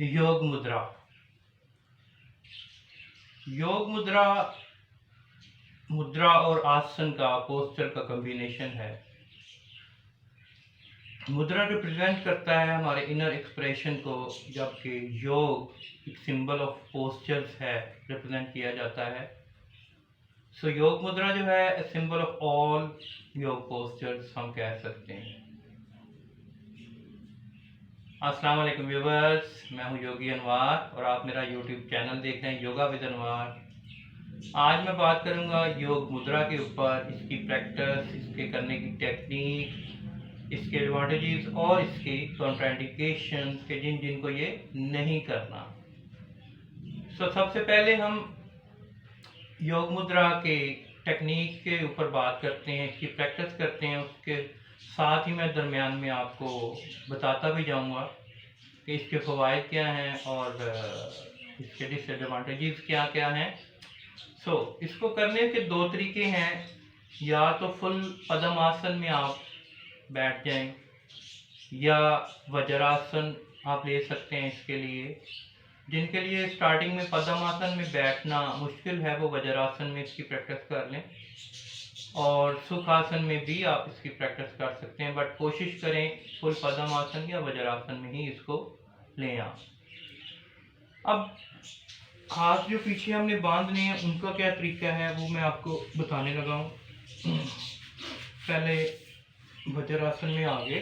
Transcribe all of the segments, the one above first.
योग मुद्रा। योग मुद्रा मुद्रा और आसन का पोस्चर का कॉम्बिनेशन है। मुद्रा रिप्रेजेंट करता है हमारे इनर एक्सप्रेशन को, जबकि योग एक सिंबल ऑफ पोस्चर्स है, रिप्रेजेंट किया जाता है। सो योग मुद्रा जो है सिंबल ऑफ ऑल योग पोस्चर्स हम कह सकते हैं। अस्सलाम वालेकुम व्यूअर्स, मैं हूं योगी अनवार और आप मेरा यूट्यूब चैनल देख रहे हैं योगा विद अनवार। आज मैं बात करूंगा योग मुद्रा के ऊपर, इसकी प्रैक्टिस, इसके करने की टेक्निक, इसके एडवांटेजेस और इसके कॉन्ट्राइंडिकेशंस के जिनको ये नहीं करना। सबसे पहले हम योग मुद्रा के टेक्निक के ऊपर बात करते हैं, इसकी प्रैक्टिस करते हैं। उसके साथ ही मैं दरमियान में आपको बताता भी जाऊंगा कि इसके फ़वाइद क्या हैं और इसके डिसएडवांटेजेस क्या क्या हैं। इसको करने के दो तरीके हैं। या तो फुल पद्मासन में आप बैठ जाएं, या वज्रासन आप ले सकते हैं। इसके लिए जिनके लिए स्टार्टिंग में पद्मासन में बैठना मुश्किल है, वो वज्रासन में इसकी प्रैक्टिस कर लें, और सुखासन में भी आप इसकी प्रैक्टिस कर सकते हैं, बट कोशिश करें फुल पद्मासन या वज्रासन में ही इसको लें आप। अब हाथ जो पीछे हमने बांधने हैं उनका क्या तरीका है वो मैं आपको बताने लगा हूँ। पहले वज्रासन में आगे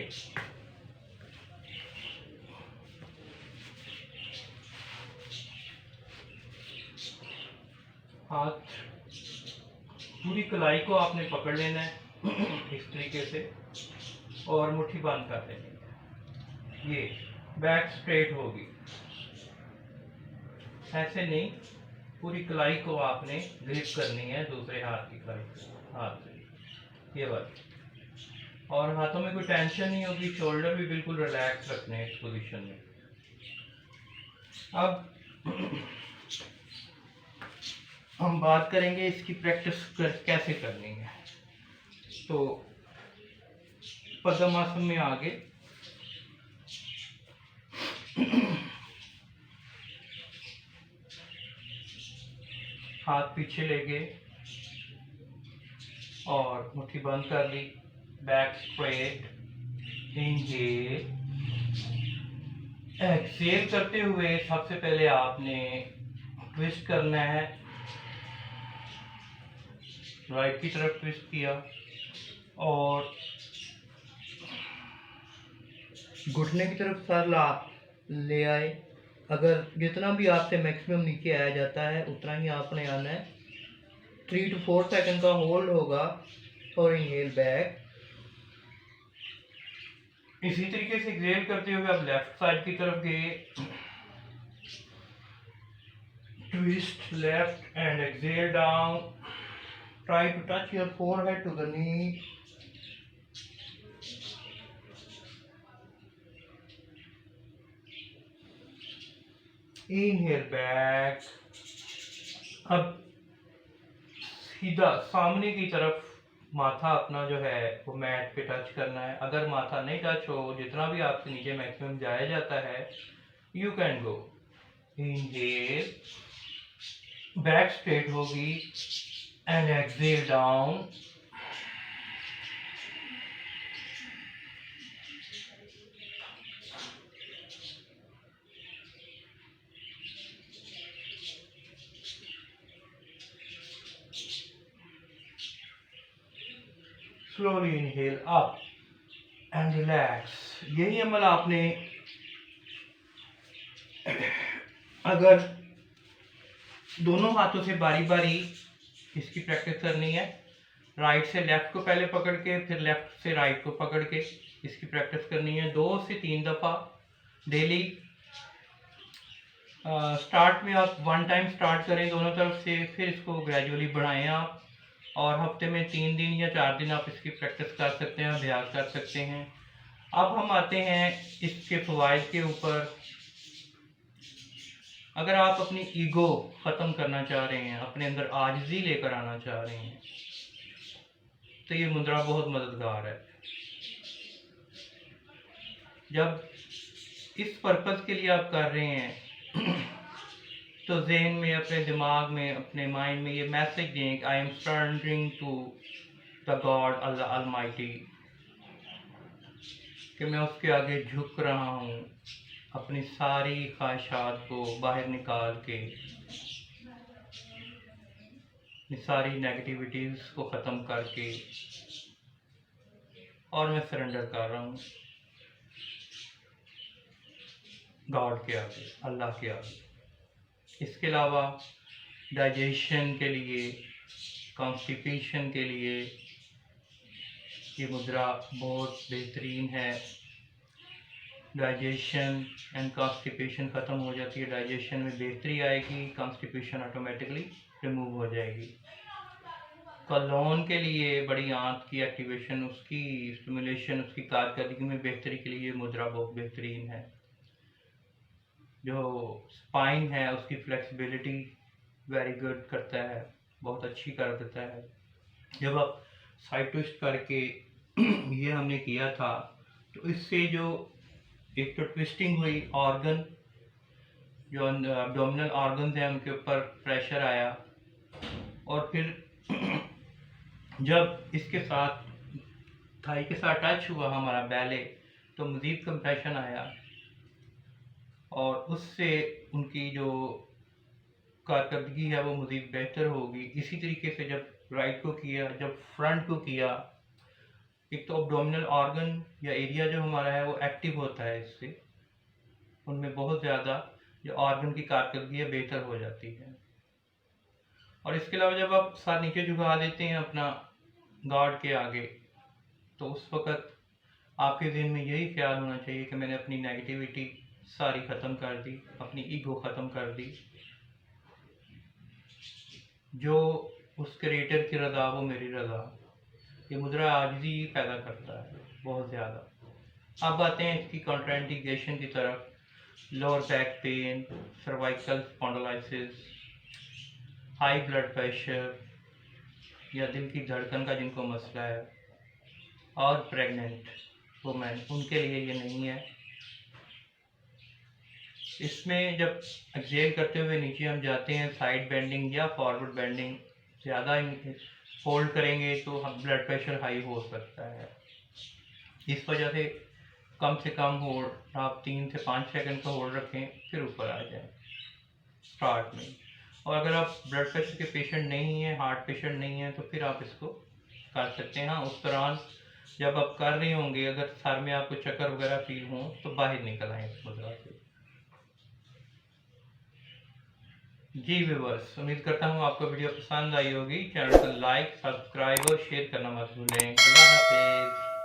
हाथ, पूरी कलाई को आपने पकड़ लेना है इस तरीके से और मुट्ठी बंद कर देनी है। ये बैक स्ट्रेट होगी, ऐसे नहीं, पूरी कलाई को आपने ग्रिप करनी है दूसरे हाथ की कलाई हाथ से, ये बात। और हाथों में कोई टेंशन नहीं होगी, शोल्डर भी बिल्कुल रिलैक्स रखने हैं इस पोजीशन में। अब हम बात करेंगे इसकी प्रैक्टिस कैसे करनी है। तो पद्मासन में आगे हाथ पीछे ले गए और मुट्ठी बंद कर ली, बैक स्ट्रेट, इनहेल, एक्सहेल करते हुए सबसे पहले आपने ट्विस्ट करना है, राइट की तरफ ट्विस्ट किया और घुटने की तरफ सर ले आए। अगर जितना भी आपसे मैक्सिमम नीचे आया जाता है उतना ही आपने आना है। 3 to 4 सेकंड का होल्ड होगा और इनहेल बैक। इसी तरीके से एक्सहेल करते हुए आप लेफ्ट साइड की तरफ गए, twist left and exhale down, try to touch your forehead to the knee, inhale back. अब सीधा सामने की तरफ माथा अपना जो है वो मैट पे टच करना है। अगर माथा नहीं टच हो, जितना भी आपसे नीचे मैक्सिमम जाया जाता है, you can go. Inhale, back straight होगी and exhale down, slowly inhale up and relax. यही अमल आपने अगर दोनों हाथों से बारी बारी इसकी प्रैक्टिस करनी है, राइट से लेफ्ट को पहले पकड़ के फिर लेफ्ट से राइट को पकड़ के इसकी प्रैक्टिस करनी है 2 से 3 दफ़ा डेली। स्टार्ट में आप 1 टाइम स्टार्ट करें दोनों तरफ से, फिर इसको ग्रेजुअली बढ़ाएं आप, और हफ्ते में 3 दिन या 4 दिन आप इसकी प्रैक्टिस कर सकते हैं, अभ्यास कर सकते हैं। अब हम आते हैं इसके फ़वाइद के ऊपर। अगर आप अपनी ईगो ख़त्म करना चाह रहे हैं, अपने अंदर आजिज़ी लेकर आना चाह रहे हैं, तो ये मुद्रा बहुत मददगार है। जब इस पर्पज़ के लिए आप कर रहे हैं तो जहन में, अपने दिमाग में, अपने माइंड में ये मैसेज दें कि I am surrendering to the god Allah almighty, कि मैं उसके आगे झुक रहा हूँ, अपनी सारी ख्वाहिशात को बाहर निकाल के, सारी नेगेटिविटीज़ को ख़त्म करके, और मैं सरेंडर कर रहा हूँ गॉड के आगे, अल्लाह के आगे। इसके अलावा डाइजेशन के लिए, कॉन्स्टिपेशन के लिए ये मुद्रा बहुत बेहतरीन है। डाइजेशन एंड कॉन्स्टिपेशन ख़त्म हो जाती है, डाइजेशन में बेहतरी आएगी, कॉन्स्टिपेशन ऑटोमेटिकली रिमूव हो जाएगी। कोलोन के लिए बड़ी आंत की एक्टिवेशन, उसकी स्टिमुलेशन, उसकी कारकर्दगी में बेहतरी के लिए ये मुद्रा बहुत बेहतरीन है। जो स्पाइन है उसकी फ्लेक्सिबिलिटी वेरी गुड करता है, बहुत अच्छी कर देता है। जब आप साइड ट्विस्ट करके ये हमने किया था तो इससे जो एक तो ट्विस्टिंग हुई, ऑर्गन जो एब्डोमिनल ऑर्गन्स हैं उनके ऊपर प्रेशर आया, और फिर जब इसके साथ थाई के साथ टच हुआ हमारा बैले तो मज़ीद कंप्रेशन आया, और उससे उनकी जो कारकर्दगी है वो मज़ीद बेहतर होगी। इसी तरीके से जब राइट को किया, जब फ्रंट को किया, एक तो एब्डोमिनल ऑर्गन या एरिया जो हमारा है वो एक्टिव होता है, इससे उनमें बहुत ज़्यादा जो ऑर्गन की कारकर्दगी है बेहतर हो जाती है। और इसके अलावा जब आप सर नीचे झुका देते हैं अपना गॉड के आगे, तो उस वक़्त आपके ज़हन में यही ख्याल होना चाहिए कि मैंने अपनी नेगेटिविटी सारी ख़त्म कर दी, अपनी ईगो ख़त्म कर दी, जो उस क्रिएटर की रज़ा वो मेरी रज़ा। ये मुद्रा आजिज़ी पैदा करता है बहुत ज़्यादा। अब आते हैं इसकी कॉन्ट्राइंडिकेशन की तरफ। Lower back pain, cervical spondylosis, high blood pressure या दिल की धड़कन का जिनको मसला है, और प्रेग्नेंट वुमेन, उनके लिए ये नहीं है। इसमें जब एक्सहेल करते हुए नीचे हम जाते हैं, साइड बेंडिंग या फॉरवर्ड बेंडिंग ज़्यादा होल्ड करेंगे तो हम ब्लड प्रेशर हाई हो सकता है। इस वजह से कम होल्ड, आप 3 से 5 सेकंड का होल्ड रखें, फिर ऊपर आ जाएं स्टार्ट में। और अगर आप ब्लड प्रेशर के पेशेंट नहीं हैं, हार्ट पेशेंट नहीं हैं, तो फिर आप इसको कर सकते हैं। हाँ, उस दौरान जब आप कर रहे होंगे, अगर सर में आपको चक्कर वगैरह फील हो तो बाहर निकल आए इस मुद्रा से। जी व्यूअर्स, उम्मीद करता हूँ आपको वीडियो पसंद आई होगी। चैनल को लाइक, सब्सक्राइब और शेयर करना मत भूलें। अल्लाह हाफिज़।